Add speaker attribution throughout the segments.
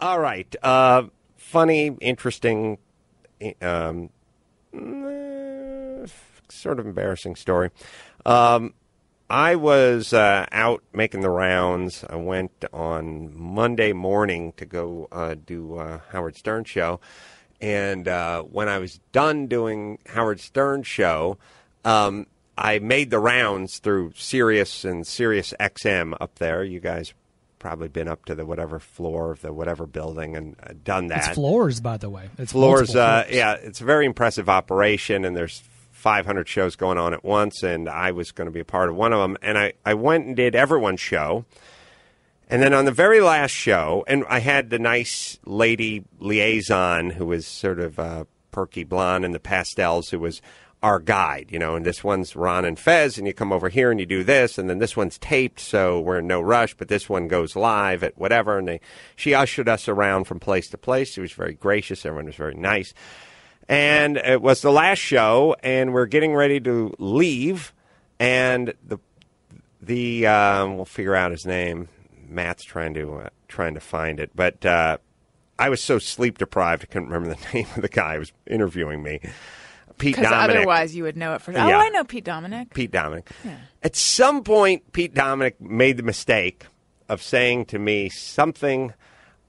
Speaker 1: All right. Funny, interesting, sort of embarrassing story. I was out making the rounds. I went on Monday morning to go do Howard Stern show. And when I was done doing Howard Stern show, I made the rounds through Sirius and SiriusXM up there. You guys probably been up to the whatever floor of the whatever building and done that.
Speaker 2: It's floors, by the way. It's
Speaker 1: floors. Yeah, it's a very impressive operation, and there's 500 shows going on at once, and I was going to be a part of one of them. And I went and did everyone's show. And then on the very last show, and I had the nice lady liaison who was sort of perky blonde in the pastels who was our guide, you know, and this one's Ron and Fez, and you come over here and you do this, and then this one's taped, so we're in no rush, but this one goes live at whatever, and she ushered us around from place to place. She was very gracious. Everyone was very nice. And it was the last show, and we're getting ready to leave, and the we'll figure out his name. Matt's trying to find it, but I was so sleep deprived I couldn't remember the name of the guy who was interviewing me. Pete Dominic.
Speaker 3: Because otherwise you would know it for.
Speaker 1: Yeah.
Speaker 3: Oh, I know Pete Dominic.
Speaker 1: Pete Dominic.
Speaker 3: Yeah.
Speaker 1: At some point, Pete Dominic made the mistake of saying to me something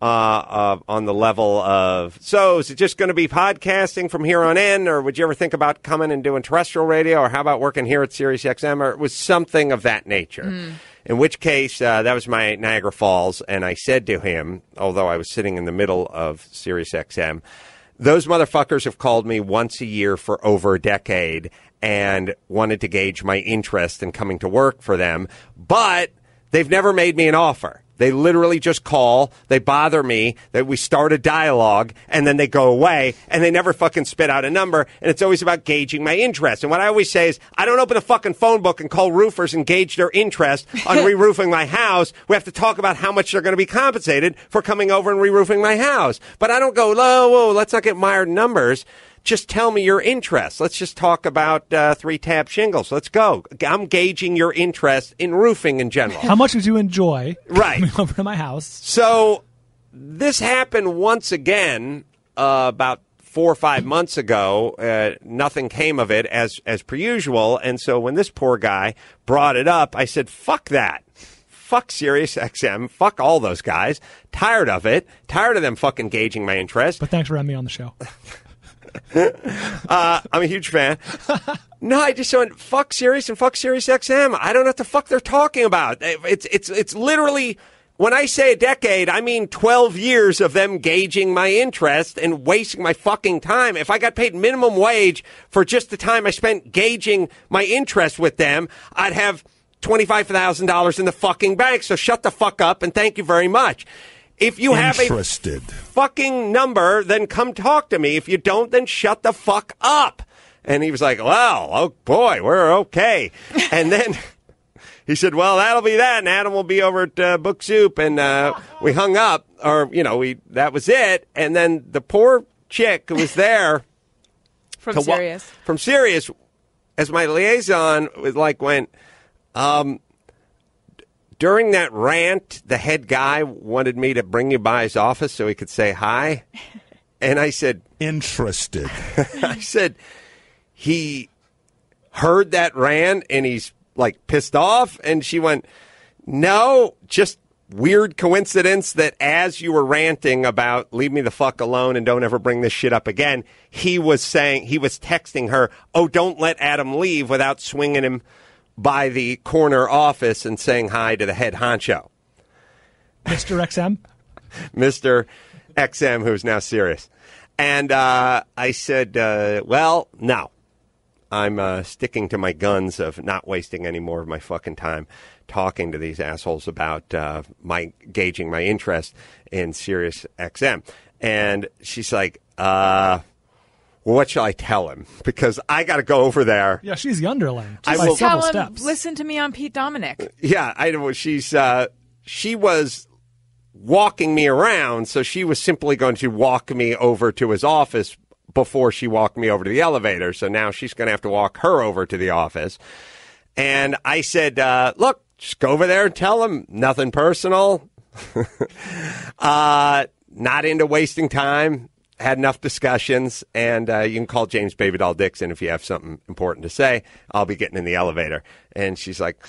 Speaker 1: on the level of, so is it just going to be podcasting from here on in, or would you ever think about coming and doing terrestrial radio, or how about working here at SiriusXM, or it was something of that nature. In which case, that was my Niagara Falls, and I said to him, although I was sitting in the middle of SiriusXM, those motherfuckers have called me once a year for over a decade and wanted to gauge my interest in coming to work for them, but they've never made me an offer. They literally just call, they bother me, that we start a dialogue, and then they go away, and they never fucking spit out a number, and it's always about gauging my interest. And what I always say is, I don't open a fucking phone book and call roofers and gauge their interest on re-roofing my house. We have to talk about how much they're going to be compensated for coming over and re-roofing my house. But I don't go, whoa, let's not get mired in numbers. Just tell me your interest. Let's just talk about 3-tab shingles. Let's go. I'm gauging your interest in roofing in general.
Speaker 2: How much would you enjoy
Speaker 1: coming
Speaker 2: over to my house?
Speaker 1: So this happened once again about 4 or 5 months ago. Nothing came of it as per usual. And so when this poor guy brought it up, I said, fuck that. Fuck SiriusXM. Fuck all those guys. Tired of it. Tired of them fucking gauging my interest.
Speaker 2: But thanks for having me on the show.
Speaker 1: I'm a huge fan. No, I just went, fuck Sirius and fuck SiriusXM. I don't know what the fuck they're talking about. It's literally, when I say a decade, I mean 12 years of them gauging my interest and wasting my fucking time. If I got paid minimum wage for just the time I spent gauging my interest with them, I'd have $25,000 in the fucking bank. So shut the fuck up and thank you very much. If you have a fucking number, then come talk to me. If you don't, then shut the fuck up. And he was like, well, oh boy, we're okay. And then he said, well, that'll be that. And Adam will be over at Book Soup. And we hung up, or, you know, that was it. And then the poor chick who was there
Speaker 3: from
Speaker 1: Sirius, as my liaison went, during that rant, the head guy wanted me to bring you by his office so he could say hi. And I said, interested. I said, he heard that rant and he's like pissed off. And she went, no, just weird coincidence that as you were ranting about leave me the fuck alone and don't ever bring this shit up again, he was texting her, oh, don't let Adam leave without swinging him by the corner office and saying hi to the head honcho.
Speaker 2: Mr. XM?
Speaker 1: Mr. XM, who's now Sirius. And I said, well, no. I'm sticking to my guns of not wasting any more of my fucking time talking to these assholes about my gauging my interest in Sirius XM. And she's like, well, what shall I tell him? Because I got to go over there.
Speaker 2: Yeah, she's the underling.
Speaker 3: I will tell him, steps. Listen to me on Pete Dominic.
Speaker 1: Yeah, I know. She was walking me around, so she was simply going to walk me over to his office before she walked me over to the elevator. So now she's going to have to walk her over to the office. And I said, look, just go over there and tell him. Nothing personal. not into wasting time. Had enough discussions, and you can call James Baby Doll Dixon if you have something important to say. I'll be getting in the elevator. And she's like...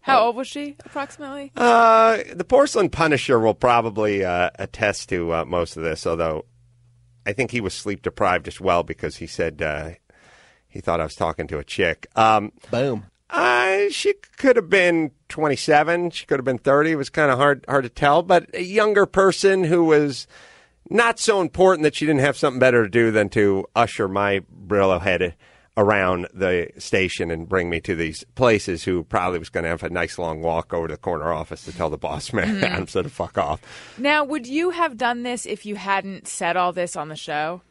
Speaker 3: How old was she, approximately?
Speaker 1: The Porcelain Punisher will probably attest to most of this, although I think he was sleep deprived as well because he said he thought I was talking to a chick.
Speaker 4: Boom.
Speaker 1: She could have been 27. She could have been 30. It was kind of hard to tell. But a younger person who was not so important that she didn't have something better to do than to usher my Brillo head around the station and bring me to these places, who probably was going to have a nice long walk over to the corner office to tell the boss man I'm so to fuck off.
Speaker 3: Now, would you have done this if you hadn't said all this on the show?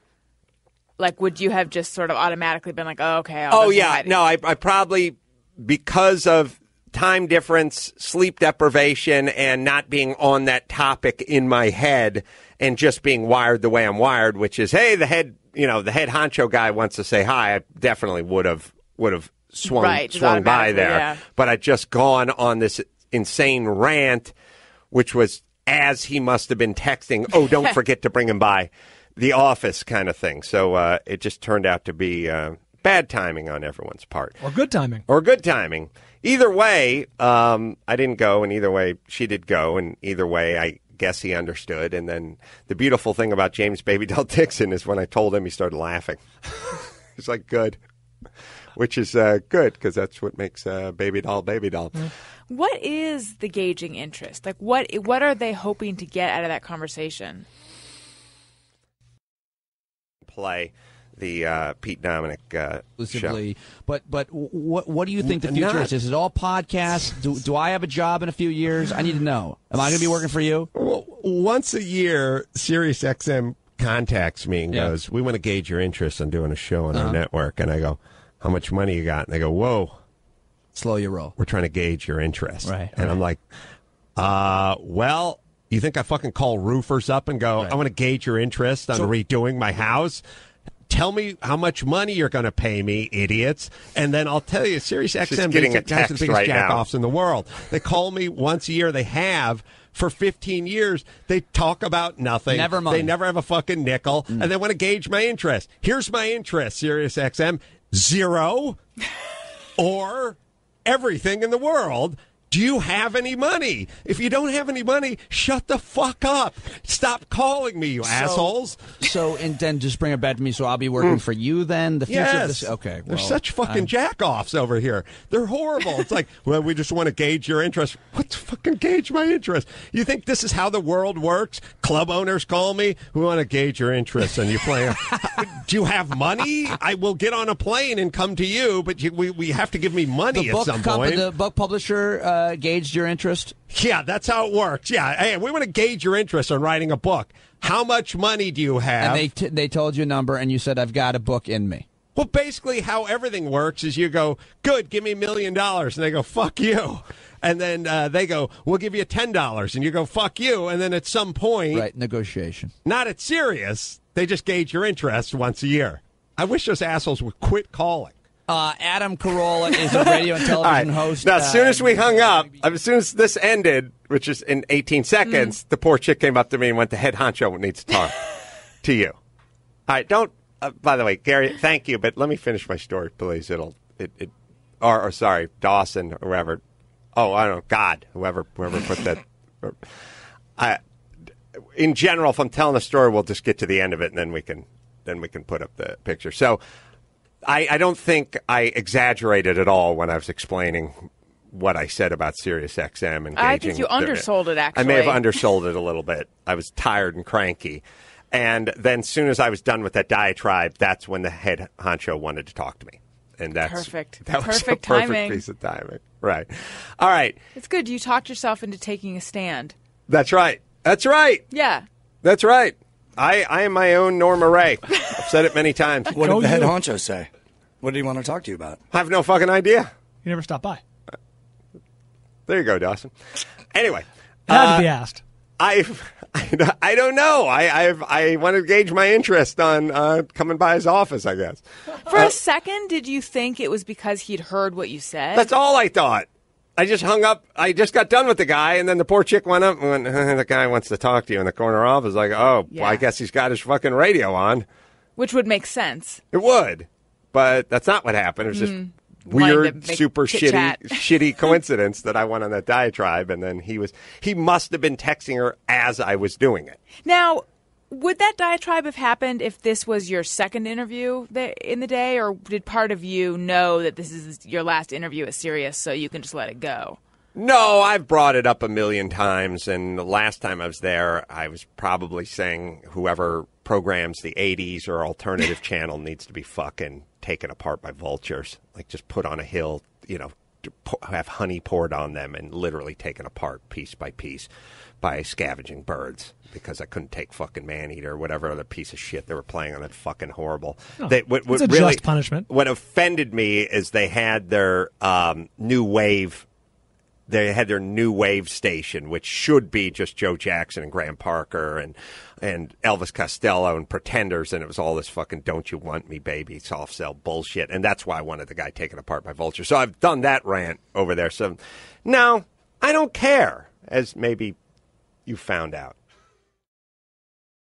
Speaker 3: Like, would you have just sort of automatically been like, oh, okay.
Speaker 1: Oh, yeah. No, I probably, because of time difference, sleep deprivation, and not being on that topic in my head and just being wired the way I'm wired, which is, hey, the head honcho guy wants to say hi, I definitely would have swung by there.
Speaker 3: Yeah.
Speaker 1: But I'd just gone on this insane rant, which was as he must have been texting, oh, don't forget to bring him by the office kind of thing. So it just turned out to be bad timing on everyone's part.
Speaker 2: Or good timing.
Speaker 1: Either way, I didn't go, and either way, she did go, and either way, I guess he understood. And then the beautiful thing about James Baby Doll Dixon is when I told him, he started laughing. He's like, good. Which is good, because that's what makes baby doll.
Speaker 3: What is the gauging interest? Like, what are they hoping to get out of that conversation?
Speaker 1: Play the Pete Dominic
Speaker 4: exclusively.
Speaker 1: show.
Speaker 4: But what do you think the future is? Is it all podcasts? Do I have a job in a few years? I need to know. Am I going to be working for you?
Speaker 1: Well, once a year, SiriusXM contacts me and goes, we want to gauge your interest in doing a show on our network. And I go, how much money you got? And they go, whoa.
Speaker 4: Slow your roll.
Speaker 1: We're trying to gauge your interest.
Speaker 4: Right.
Speaker 1: And I'm like, well, you think I fucking call roofers up and go, I want to gauge your interest on redoing my house? Tell me how much money you're going to pay me, idiots, and then I'll tell you. SiriusXM
Speaker 5: getting a
Speaker 1: guys are the
Speaker 5: text
Speaker 1: biggest
Speaker 5: right
Speaker 1: jack-offs in the world. They call me once a year. They have for 15 years. They talk about nothing.
Speaker 4: Never money.
Speaker 1: They never have a fucking nickel, and they want to gauge my interest. Here's my interest, SiriusXM: 0 or everything in the world. Do you have any money? If you don't have any money, shut the fuck up. Stop calling me, you assholes.
Speaker 4: So, and then just bring it back to me. So I'll be working for you then? The future of this? Okay.
Speaker 1: They're such fucking jack-offs over here. They're horrible. It's like, well, we just want to gauge your interest. What fucking gauge my interest? You think this is how the world works? Club owners call me. We want to gauge your interest. And you play. Do you have money? I will get on a plane and come to you, but we have to give me money at some point.
Speaker 4: The book publisher gauged your interest?
Speaker 1: Yeah, that's how it works. Yeah, hey, we want to gauge your interest on writing a book. How much money do you have?
Speaker 4: And they told you a number, and you said, I've got a book in me.
Speaker 1: Well, basically how everything works is you go, good, give me $1 million. And they go, fuck you. And then they go, we'll give you $10. And you go, fuck you. And then at some point.
Speaker 4: Right, negotiation.
Speaker 1: Not at Sirius. They just gauge your interest once a year. I wish those assholes would quit calling.
Speaker 4: Adam Carolla is a radio and television host.
Speaker 1: Now, as soon as we hung up, as soon as this ended, which is in 18 seconds, the poor chick came up to me and went, the head honcho needs to talk to you. All right, don't, by the way, Gary, thank you, but let me finish my story, please. Or sorry, Dawson, or whoever. Oh, I don't know, God, whoever put that. In general, if I'm telling a story, we'll just get to the end of it, and then we can put up the picture. So, I don't think I exaggerated at all when I was explaining what I said about SiriusXM and
Speaker 3: I think you undersold it, actually.
Speaker 1: I may have undersold it a little bit. I was tired and cranky. And then as soon as I was done with that diatribe, that's when the head honcho wanted to talk to me. And that's
Speaker 3: perfect.
Speaker 1: That was
Speaker 3: Perfect
Speaker 1: a perfect
Speaker 3: timing.
Speaker 1: piece of timing. Right. All right.
Speaker 3: It's good. You talked yourself into taking a stand.
Speaker 1: That's right. That's right.
Speaker 3: Yeah.
Speaker 1: That's right. I am my own Norma Ray. I've said it many times.
Speaker 5: What did the head honcho say? What did he want to talk to you about?
Speaker 1: I have no fucking idea.
Speaker 2: You never stopped by.
Speaker 1: There you go, Dawson. Anyway.
Speaker 2: It had to be asked.
Speaker 1: I don't know. I want to gauge my interest on coming by his office, I guess.
Speaker 3: For a second, did you think it was because he'd heard what you said?
Speaker 1: That's all I thought. I just hung up. I just got done with the guy, and then the poor chick went up and went, the guy wants to talk to you in the corner office. Like, oh,
Speaker 3: Yeah.
Speaker 1: well, I guess he's got his fucking radio on.
Speaker 3: Which would make sense.
Speaker 1: It would, but that's not what happened. It was just
Speaker 3: Wanted
Speaker 1: weird,
Speaker 3: to make
Speaker 1: super
Speaker 3: chit-chat.
Speaker 1: shitty coincidence that I went on that diatribe, and then he must have been texting her as I was doing it.
Speaker 3: Now, would that diatribe have happened if this was your second interview in the day, or did part of you know that this is your last interview at Sirius, so you can just let it go?
Speaker 1: No, I've brought it up a million times, and the last time I was there, I was probably saying whoever programs the 80s or alternative channel needs to be fucking taken apart by vultures. Like, just put on a hill, have honey poured on them and literally taken apart piece by piece by scavenging birds. Because I couldn't take fucking Maneater or whatever other piece of shit they were playing on that fucking horrible.
Speaker 2: It's a just punishment.
Speaker 1: What offended me is they had their new wave. They had their new wave station, which should be just Joe Jackson and Graham Parker and Elvis Costello and Pretenders, and it was all this fucking "Don't You Want Me, Baby" soft sell bullshit, and that's why I wanted the guy taken apart by vultures. So I've done that rant over there. So no, I don't care, as maybe you found out.